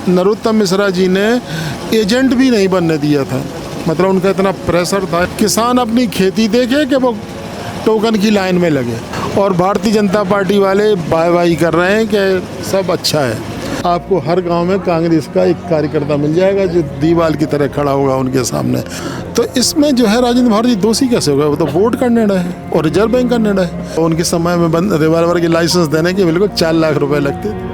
नरोत्तम मिश्रा जी ने एजेंट भी नहीं बनने दिया था। मतलब उनका इतना प्रेशर था। किसान अपनी खेती देखे कि वो टोकन की लाइन में लगे, और भारतीय जनता पार्टी वाले बाय बाय कर रहे हैं कि सब अच्छा है। आपको हर गांव में कांग्रेस का एक कार्यकर्ता मिल जाएगा जो दीवार की तरह खड़ा होगा उनके सामने। तो इसमें जो है राजेंद्र भारती दोषी कैसे होगा? वो तो वोट का निर्णय है और रिजर्व बैंक का निर्णय है। उनके समय में रिवॉल्वर के लाइसेंस देने के बिल्कुल 4 लाख रुपए लगते थे।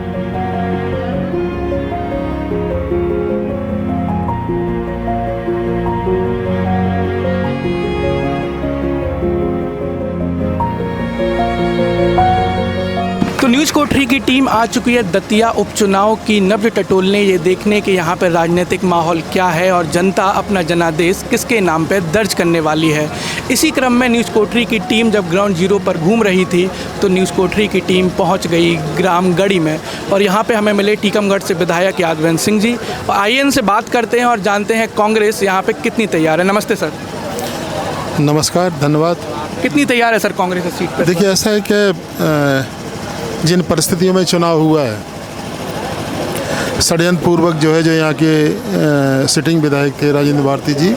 तो न्यूज़ कोठरी की टीम आ चुकी है दतिया उपचुनाव की नब्ज टटोलने, ये देखने कि यहाँ पर राजनीतिक माहौल क्या है और जनता अपना जनादेश किसके नाम पर दर्ज करने वाली है। इसी क्रम में न्यूज़ कोठरी की टीम जब ग्राउंड जीरो पर घूम रही थी तो न्यूज़ कोठरी की टीम पहुँच गई ग्राम गढ़ी में, और यहाँ पर हमें मिले टीकमगढ़ से विधायक यादवेंद्र सिंह जी। आइए इनसे बात करते हैं और जानते हैं कांग्रेस यहाँ पर कितनी तैयार है। नमस्ते सर। नमस्कार, धन्यवाद। कितनी तैयार है सर कांग्रेस इस सीट पर? देखिए, ऐसा है कि जिन परिस्थितियों में चुनाव हुआ है, षड्यंत्र पूर्वक जो है, जो यहाँ के सिटिंग विधायक थे राजेंद्र भारती जी,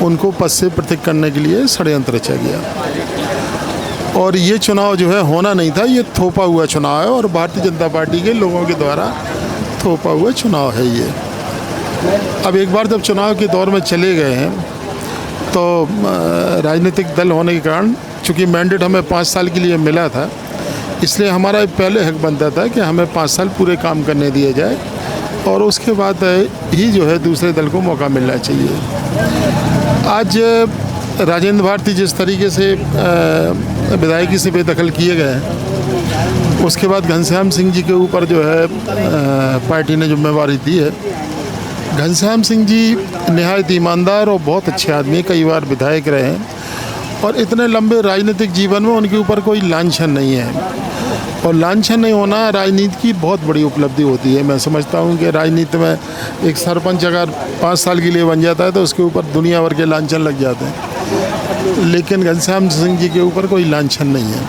उनको पद से पृथक करने के लिए षड्यंत्र रचा गया। और ये चुनाव जो है होना नहीं था, ये थोपा हुआ चुनाव है और भारतीय जनता पार्टी के लोगों के द्वारा थोपा हुआ चुनाव है ये। अब एक बार जब चुनाव के दौर में चले गए हैं तो राजनीतिक दल होने के कारण, चूँकि मैंडेट हमें 5 साल के लिए मिला था, इसलिए हमारा पहले हक बनता था कि हमें 5 साल पूरे काम करने दिए जाए और उसके बाद ही जो है दूसरे दल को मौका मिलना चाहिए। आज राजेंद्र भारती जिस तरीके से विधायकी से बेदखल किए गए हैं, उसके बाद घनश्याम सिंह जी के ऊपर जो है पार्टी ने जिम्मेवारी दी है। घनश्याम सिंह जी निहायत ईमानदार और बहुत अच्छे आदमी, कई बार विधायक रहे हैं और इतने लंबे राजनीतिक जीवन में उनके ऊपर कोई लांछन नहीं है। और लांछन नहीं होना राजनीति की बहुत बड़ी उपलब्धि होती है। मैं समझता हूँ कि राजनीति में एक सरपंच अगर 5 साल के लिए बन जाता है तो उसके ऊपर दुनिया भर के लांछन लग जाते हैं, लेकिन घनश्याम सिंह जी के ऊपर कोई लांछन नहीं है।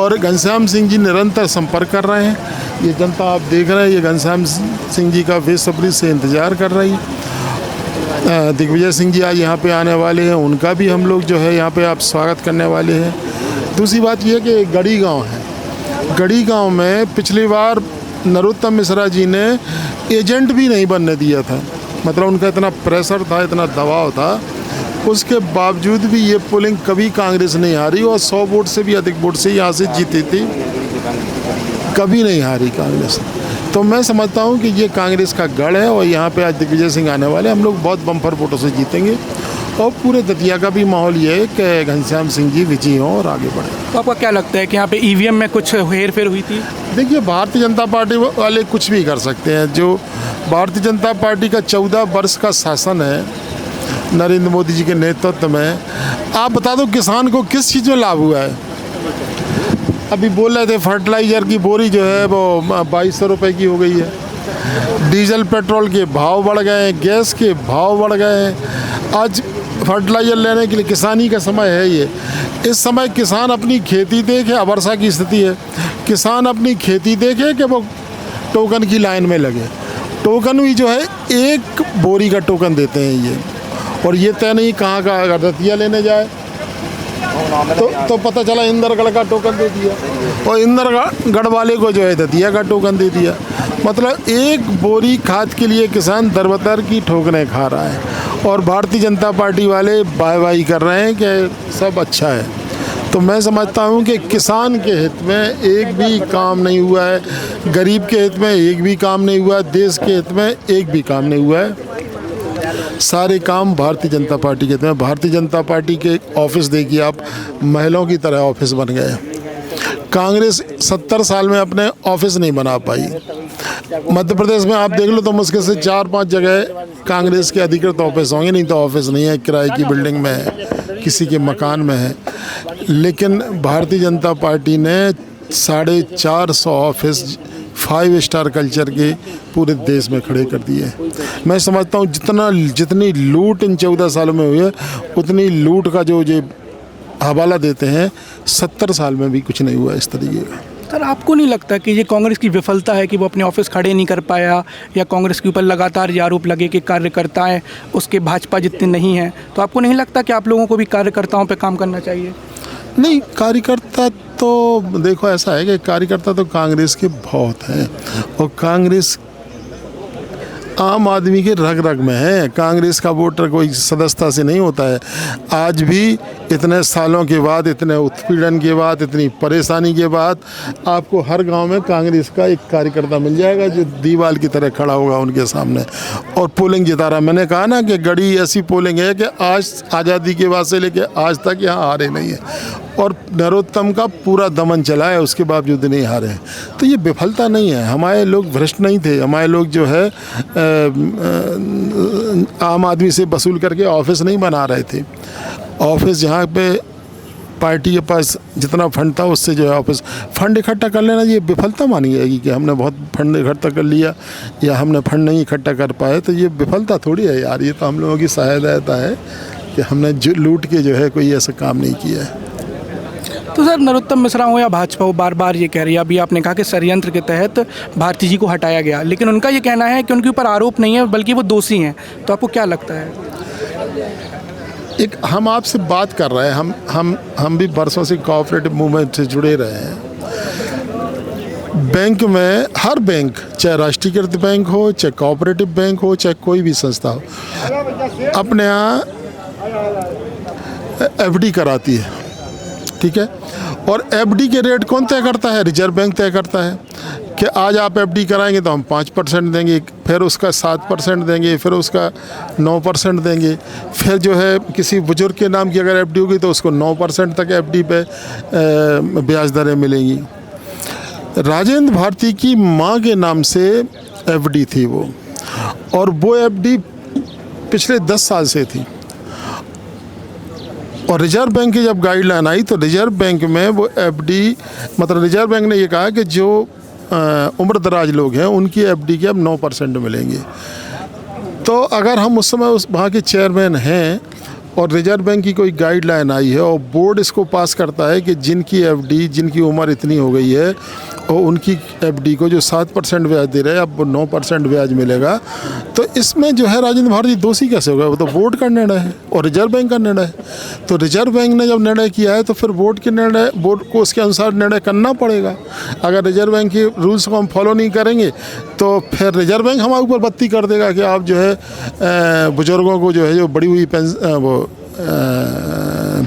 और घनश्याम सिंह जी निरंतर संपर्क कर रहे हैं। ये जनता आप देख रहे हैं, ये घनश्याम सिंह जी का बेसब्री से इंतज़ार कर रही है। दिग्विजय सिंह जी आज यहाँ पे आने वाले हैं, उनका भी हम लोग जो है यहाँ पे आप स्वागत करने वाले हैं। दूसरी बात यह है कि गढ़ी गांव है, गढ़ी गांव में पिछली बार नरोत्तम मिश्रा जी ने एजेंट भी नहीं बनने दिया था। मतलब उनका इतना प्रेशर था, इतना दबाव था, उसके बावजूद भी ये पोलिंग कभी कांग्रेस नहीं हारी और 100 वोट से भी अधिक वोट से यहाँ से जीती थी, कभी नहीं हारी कांग्रेस। तो मैं समझता हूँ कि ये कांग्रेस का गढ़ है और यहाँ पे आज दिग्विजय सिंह आने वाले, हम लोग बहुत बम्पर वोटों से जीतेंगे। और पूरे दतिया का भी माहौल ये है कि घनश्याम सिंह जी विजयी हों और आगे बढ़ें। तो आपका क्या लगता है कि यहाँ पे ईवीएम में कुछ हेर फेर हुई थी? देखिए, भारतीय जनता पार्टी वाले कुछ भी कर सकते हैं। जो भारतीय जनता पार्टी का 14 वर्ष का शासन है नरेंद्र मोदी जी के नेतृत्व में, आप बता दो किसान को किस चीज़ में लाभ हुआ है? अभी बोल रहे थे फर्टिलाइज़र की बोरी जो है वो 2200 रुपये की हो गई है। डीजल पेट्रोल के भाव बढ़ गए हैं, गैस के भाव बढ़ गए हैं। आज फर्टिलाइज़र लेने के लिए किसानी का समय है ये। इस समय किसान अपनी खेती देखे, वर्षा की स्थिति है, किसान अपनी खेती देखे कि वो टोकन की लाइन में लगे। टोकन भी जो है 1 बोरी का टोकन देते हैं ये, और ये तय नहीं कहाँ का, अगर दतिया लेने जाए तो पता चला इंदरगढ़ का टोकन दे दिया और इंदरगढ़ वाले को जो है दतिया का टोकन दे दिया। मतलब 1 बोरी खाद के लिए किसान दरबदर की ठोकरें खा रहा है और भारतीय जनता पार्टी वाले बाय बाय कर रहे हैं कि सब अच्छा है। तो मैं समझता हूं कि किसान के हित में एक भी काम नहीं हुआ है, गरीब के हित में एक भी काम नहीं हुआ है, देश के हित में एक भी काम नहीं हुआ है। सारे काम भारतीय जनता पार्टी के हित में। भारतीय जनता पार्टी के ऑफिस देखिए आप, महलों की तरह ऑफिस बन गए। कांग्रेस 70 साल में अपने ऑफिस नहीं बना पाई। मध्य प्रदेश में आप देख लो तो मुश्किल से 4-5 जगह कांग्रेस के अधिकृत ऑफिस होंगे, नहीं तो ऑफिस नहीं है, किराए की बिल्डिंग में है, किसी के मकान में है। लेकिन भारतीय जनता पार्टी ने 450 ऑफिस 5 स्टार कल्चर के पूरे देश में खड़े कर दिए। मैं समझता हूँ जितनी लूट इन 14 सालों में हुई है, उतनी लूट का जो हवाला देते हैं 70 साल में भी कुछ नहीं हुआ इस तरीके का। सर आपको नहीं लगता कि ये कांग्रेस की विफलता है कि वो अपने ऑफिस खड़े नहीं कर पाया, या कांग्रेस के ऊपर लगातार ये आरोप लगे कि कार्यकर्ताएं उसके भाजपा जितने नहीं हैं, तो आपको नहीं लगता कि आप लोगों को भी कार्यकर्ताओं पे काम करना चाहिए? नहीं, कार्यकर्ता तो देखो ऐसा है कि कार्यकर्ता तो कांग्रेस के बहुत हैं, और कांग्रेस आम आदमी के रग रग में है। कांग्रेस का वोटर कोई सदस्यता से नहीं होता है। आज भी इतने सालों के बाद, इतने उत्पीड़न के बाद, इतनी परेशानी के बाद आपको हर गांव में कांग्रेस का एक कार्यकर्ता मिल जाएगा जो दीवार की तरह खड़ा होगा उनके सामने और पोलिंग जिता रहा। मैंने कहा ना कि गढ़ी ऐसी पोलिंग है कि आज आज़ादी के बाद से लेकर आज तक यहाँ हारे नहीं है, और नरोत्तम का पूरा दमन चला है, उसके बावजूद नहीं हारे हैं। तो ये विफलता नहीं है। हमारे लोग भ्रष्ट नहीं थे। हमारे लोग जो है आम आदमी से वसूल करके ऑफिस नहीं बना रहे थे। ऑफिस जहाँ पे पार्टी के पास जितना फंड था उससे जो है ऑफिस फंड इकट्ठा कर लेना, ये विफलता मानी जाएगी कि हमने बहुत फंड इकट्ठा कर लिया या हमने फंड नहीं इकट्ठा कर पाए, तो ये विफलता थोड़ी है यार। ये तो हम लोगों की सहायता है कि हमने लूट के जो है कोई ऐसा काम नहीं किया है। तो सर नरोत्तम मिश्रा हो या भाजपा हो, बार बार ये कह रही है, अभी आपने कहा कि षड्यंत्र के तहत भारती जी को हटाया गया, लेकिन उनका ये कहना है कि उनके ऊपर आरोप नहीं है बल्कि वो दोषी हैं। तो आपको क्या लगता है? एक हम आपसे बात कर रहे हैं, हम भी बरसों से कोऑपरेटिव मूवमेंट से जुड़े रहे हैं। बैंक में हर बैंक, चाहे राष्ट्रीयकृत बैंक हो, चाहे कोऑपरेटिव बैंक हो, चाहे कोई भी संस्था हो, अपने यहाँ एफडी कराती है, ठीक है। और एफडी के रेट कौन तय करता है? रिजर्व बैंक तय करता है कि आज आप एफडी कराएंगे तो हम 5% देंगे, फिर उसका 7% देंगे, फिर उसका 9% देंगे, फिर जो है किसी बुजुर्ग के नाम की अगर एफडी होगी तो उसको 9% तक एफडी पे ब्याज दरें मिलेंगी। राजेंद्र भारती की माँ के नाम से एफडी थी वो, और वो एफडी पिछले 10 साल से थी। और रिजर्व बैंक की जब गाइडलाइन आई तो रिजर्व बैंक में वो एफडी, मतलब रिजर्व बैंक ने ये कहा कि जो उम्र दराज लोग हैं उनकी एफडी के अब 9% मिलेंगे। तो अगर हम उस समय उस वहाँ के चेयरमैन हैं और रिजर्व बैंक की कोई गाइडलाइन आई है और बोर्ड इसको पास करता है कि जिनकी एफडी, जिनकी उम्र इतनी हो गई है और उनकी एफडी को जो 7% ब्याज दे रहे हैं अब वो 9% ब्याज मिलेगा, तो इसमें जो है राजेंद्र भारती दोषी कैसे होगा? वो तो बोर्ड का निर्णय है और रिजर्व बैंक का निर्णय है। तो रिजर्व बैंक ने जब निर्णय किया है तो फिर बोर्ड को उसके अनुसार निर्णय करना पड़ेगा। अगर रिजर्व बैंक के रूल्स को हम फॉलो नहीं करेंगे तो फिर रिजर्व बैंक हमारे ऊपर बत्ती कर देगा कि आप जो है बुजुर्गों को जो है जो बढ़ी हुई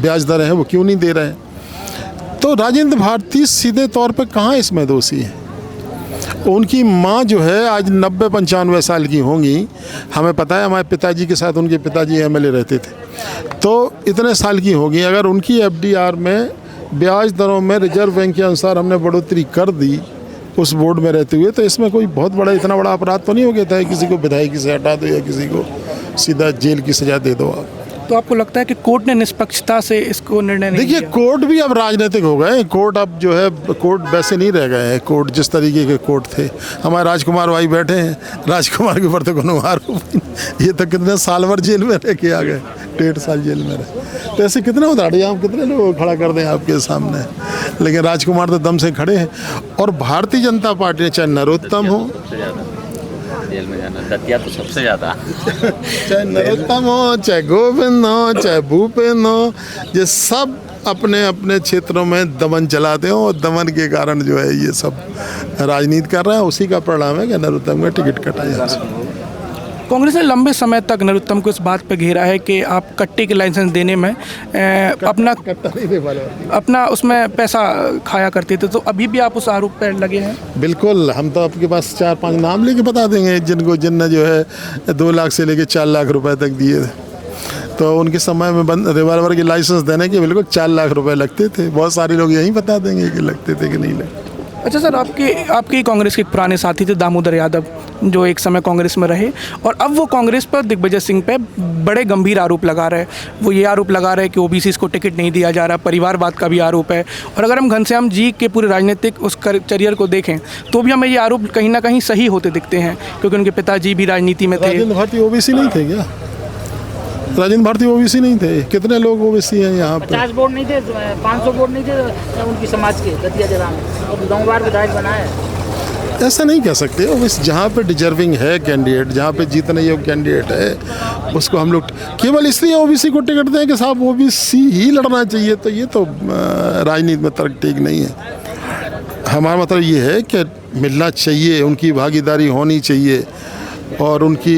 ब्याज दरें हैं वो क्यों नहीं दे रहे हैं। तो राजेंद्र भारती सीधे तौर पे कहाँ इसमें दोषी है? उनकी माँ जो है आज 90-95 साल की होंगी। हमें पता है, हमारे पिताजी के साथ उनके पिताजी एमएलए रहते थे, तो इतने साल की होगी। अगर उनकी एफडीआर में ब्याज दरों में रिजर्व बैंक के अनुसार हमने बढ़ोतरी कर दी उस बोर्ड में रहते हुए, तो इसमें कोई बहुत बड़ा, इतना बड़ा अपराध तो नहीं हो गया था किसी को विधायकी से हटा दो या किसी को सीधा जेल की सज़ा दे दो आप। तो आपको लगता है कि कोर्ट ने निष्पक्षता से इसको निर्णय नहीं देखिए, लिया? कोर्ट भी अब राजनीतिक हो गए। कोर्ट अब जो है, कोर्ट वैसे नहीं रह गए हैं। कोर्ट जिस तरीके के कोर्ट थे, हमारे राजकुमार भाई बैठे हैं, राजकुमार के ऊपर तो कोनो आरोप, ये तो कितने साल भर जेल में रह के आ गए, 1.5 साल जेल में रहे। तो ऐसे कितने उदाहरण आप कितने लोग खड़ा कर दें आपके सामने, लेकिन राजकुमार तो दम से खड़े हैं। और भारतीय जनता पार्टी ने, चाहे नरोत्तम हो, जेल में जाना, दतिया तो सबसे ज़्यादा चाहे नरोत्तम हो, चाहे गोविंद हो, चाहे भूपेंद्र हो, ये सब अपने अपने क्षेत्रों में दमन चलाते हो और दमन के कारण जो है ये सब राजनीति कर रहा है। उसी का परिणाम है कि नरोत्तम का टिकट कटा जाए। कांग्रेस ने लंबे समय तक नरोत्तम को इस बात पर घेरा है कि आप कट्टे के लाइसेंस देने में अपना उसमें पैसा खाया करते थे, तो अभी भी आप उस आरोप पर लगे हैं? बिल्कुल, हम तो आपके पास 4-5 नाम लेके बता देंगे जिनने जो है 2 लाख से लेके 4 लाख रुपए तक दिए थे। तो उनके समय में रिवॉल्वर की लाइसेंस देने के बिल्कुल 4 लाख रुपए लगते थे। बहुत सारे लोग यही बता देंगे कि लगते थे कि नहीं लगते। अच्छा सर, आपके कांग्रेस के एक पुराने साथी थे दामोदर यादव, जो एक समय कांग्रेस में रहे और अब वो कांग्रेस पर दिग्विजय सिंह पे बड़े गंभीर आरोप लगा रहे हैं। वो ये आरोप लगा रहे हैं कि ओबीसी को टिकट नहीं दिया जा रहा, परिवारवाद का भी आरोप है। और अगर हम घनश्याम जी के पूरे राजनीतिक उस करियर को देखें तो भी हमें ये आरोप कहीं ना कहीं सही होते दिखते हैं, क्योंकि उनके पिताजी भी राजनीति में थे। राजेंद्र भारती ओबीसी नहीं थे क्या? राजेंद्र भारती ओबीसी नहीं थे। कितने लोग ओबीसी हैं यहाँ पे? 50 वोट नहीं थे, 500 वोट नहीं थे उनकी समाज के दतिया जिला में, और 9 बार विधायक बनाए। ऐसा नहीं कह सकते। ओबीसी जहाँ पे डिजर्विंग है कैंडिडेट, जहाँ पे जीतने योग्य कैंडिडेट है, उसको हम लोग केवल इसलिए ओबीसी को टिकट दें कि साहब ओबीसी ही लड़ना चाहिए, तो ये तो राजनीति में तर्क ठीक नहीं है। हमारा मतलब ये है कि मिलना चाहिए, उनकी भागीदारी होनी चाहिए और उनकी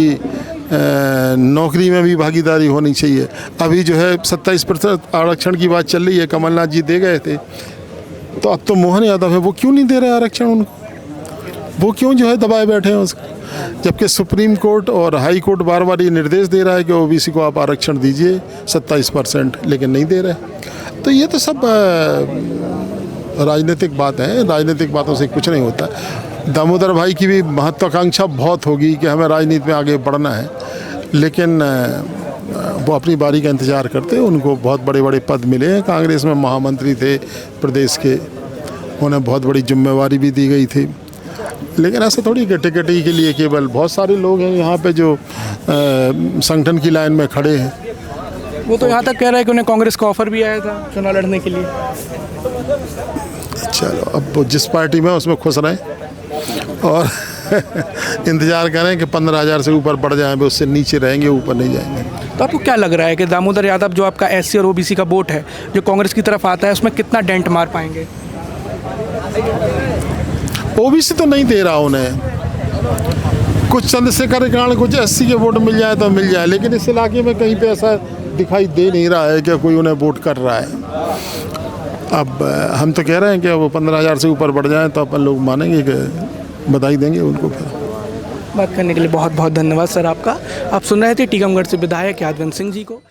नौकरी में भी भागीदारी होनी चाहिए। अभी जो है 27% आरक्षण की बात चल रही है, कमलनाथ जी दे गए थे, तो अब तो मोहन यादव है, वो क्यों नहीं दे रहे आरक्षण उनको? वो क्यों जो है दबाए बैठे हैं उसको? जबकि सुप्रीम कोर्ट और हाई कोर्ट बार बार ये निर्देश दे रहा है कि ओबीसी को आप आरक्षण दीजिए 27%, लेकिन नहीं दे रहे। तो ये तो सब राजनीतिक बात है, राजनीतिक बातों से कुछ नहीं होता। दामोदर भाई की भी महत्वाकांक्षा बहुत होगी कि हमें राजनीति में आगे बढ़ना है, लेकिन वो अपनी बारी का इंतज़ार करते हैं। उनको बहुत बड़े बड़े पद मिले हैं, कांग्रेस में महामंत्री थे प्रदेश के, उन्हें बहुत बड़ी जिम्मेवारी भी दी गई थी। लेकिन ऐसा थोड़ी कि टिकट ही के लिए केवल, बहुत सारे लोग हैं यहाँ पे जो संगठन की लाइन में खड़े हैं। वो तो यहाँ तक कह रहा है कि उन्हें कांग्रेस का ऑफर भी आया था चुनाव लड़ने के लिए। चलो, अब वो जिस पार्टी में उसमें खुश रहें और इंतज़ार करें कि 15,000 से ऊपर बढ़ जाएं, उससे नीचे रहेंगे, ऊपर नहीं जाएंगे। तो आपको क्या लग रहा है कि दामोदर यादव जो आपका एससी और ओबीसी का वोट है जो कांग्रेस की तरफ आता है, उसमें कितना डेंट मार पाएंगे? ओबीसी तो नहीं दे रहा उन्हें, कुछ चंद्रशेखर के कारण कुछ एससी के वोट मिल जाए तो मिल जाए, लेकिन इस इलाके में कहीं पे ऐसा दिखाई दे नहीं रहा है कि कोई उन्हें वोट कर रहा है। अब हम तो कह रहे हैं कि वो 15,000 से ऊपर बढ़ जाए तो अपन लोग मानेंगे कि बधाई देंगे उनको। फिर बात करने के लिए बहुत बहुत धन्यवाद सर आपका। आप सुन रहे थे टीकमगढ़ से विधायक यादवंत सिंह जी को।